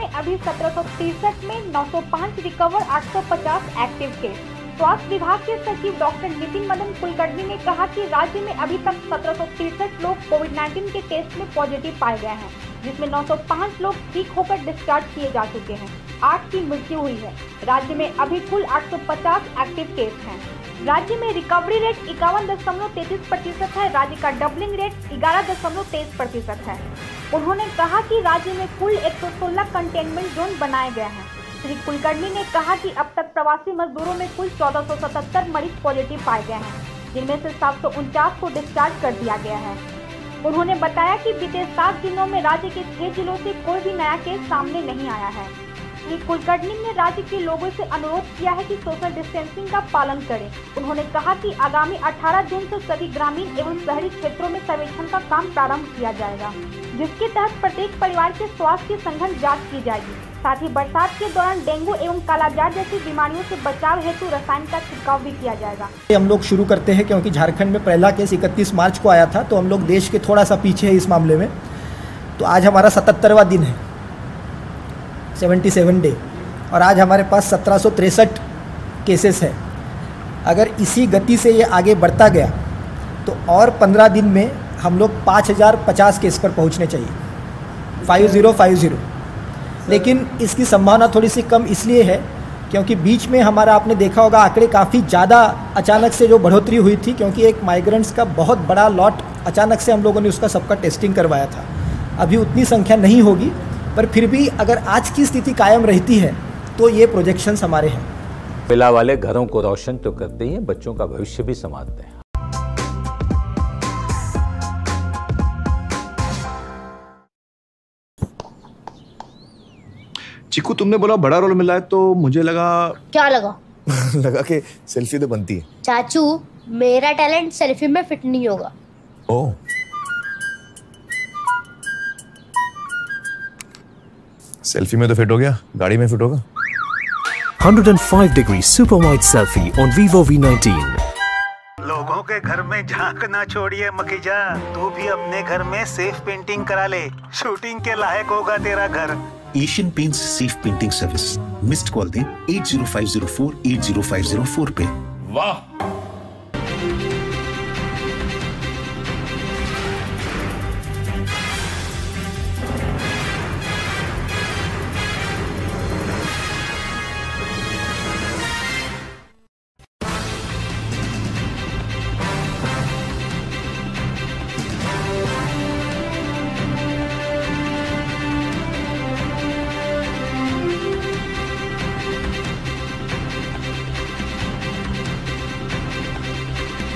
में अभी 1763 में 905 रिकवर, 850 एक्टिव केस। स्वास्थ्य विभाग के सचिव डॉक्टर नितिन मदन कुलकर्णी ने कहा कि राज्य में अभी तक 1763 लोग कोविड-19 के टेस्ट में पॉजिटिव पाए गए हैं, जिसमें 905 लोग ठीक होकर डिस्चार्ज किए जा चुके हैं। 8 की मृत्यु हुई है। राज्य में अभी कुल 850 एक्टिव केस हैं। राज्य में रिकवरी रेट 51.33% है। राज्य का डबलिंग रेट 11.23% है। उन्होंने कहा कि राज्य में कुल 116 कंटेनमेंट जोन बनाए गए हैं। श्री कुलकर्णी ने कहा कि अब तक प्रवासी मजदूरों में कुल 1477 मरीज पॉजिटिव पाए गए हैं, जिनमें से 749 को डिस्चार्ज कर दिया गया है। उन्होंने बताया कि बीते 7 दिनों में राज्य के 6 जिलों से कोई भी नया केस सामने नहीं आया है। श्री कुलकर्णी ने राज्य के लोगों से अनुरोध किया है कि सोशल डिस्टेंसिंग का पालन करें। उन्होंने कहा कि आगामी 18 जून से सभी ग्रामीण एवं शहरी क्षेत्रों में सर्वेक्षण का काम प्रारंभ किया जाएगा, जिसके तहत प्रत्येक परिवार के स्वास्थ्य की सघन जाँच की जाएगी। साथ ही बरसात के दौरान डेंगू एवं कालाजार जैसी बीमारियों से बचाव हेतु रसायन का छिड़काव भी किया जाएगा। हम लोग शुरू करते हैं क्योंकि झारखंड में पहला केस 31 मार्च को आया था, तो हम लोग देश के थोड़ा सा पीछे है इस मामले में। तो आज हमारा 77वां दिन है, 77 डे, और आज हमारे पास 1763 केसेस है। अगर इसी गति से ये आगे बढ़ता गया तो और 15 दिन में हम लोग 5050 केस पर पहुंचने चाहिए, 5050। लेकिन इसकी संभावना थोड़ी सी कम इसलिए है क्योंकि बीच में हमारा, आपने देखा होगा, आंकड़े काफ़ी ज़्यादा अचानक से जो बढ़ोतरी हुई थी, क्योंकि एक माइग्रेंट्स का बहुत बड़ा लॉट अचानक से हम लोगों ने उसका सबका टेस्टिंग करवाया था। अभी उतनी संख्या नहीं होगी, पर फिर भी अगर आज की स्थिति कायम रहती है तो ये प्रोजेक्शंस हमारे हैं। पिला वाले घरों को रोशन तो करते ही हैं, बच्चों का भविष्य भी संवारते हैं। चिकू, तुमने बोला बड़ा रोल मिला है, तो मुझे लगा। क्या लगा? लगा कि सेल्फी तो बनती है। चाचू, मेरा टैलेंट सेल्फी में फिट नहीं होगा। ओह, सेल्फी में तो फिट हो गया, गाड़ी में फिट होगा। 105 degree super wide selfie on Vivo V19। लोगों के घर में झांकना छोड़िए मखीजा, तू भी अपने घर में सेफ पेंटिंग करा ले। शूटिंग के लायक होगा तेरा घर। Asian paints safe painting service. Missed call दें 80504 80504 पे। वाह।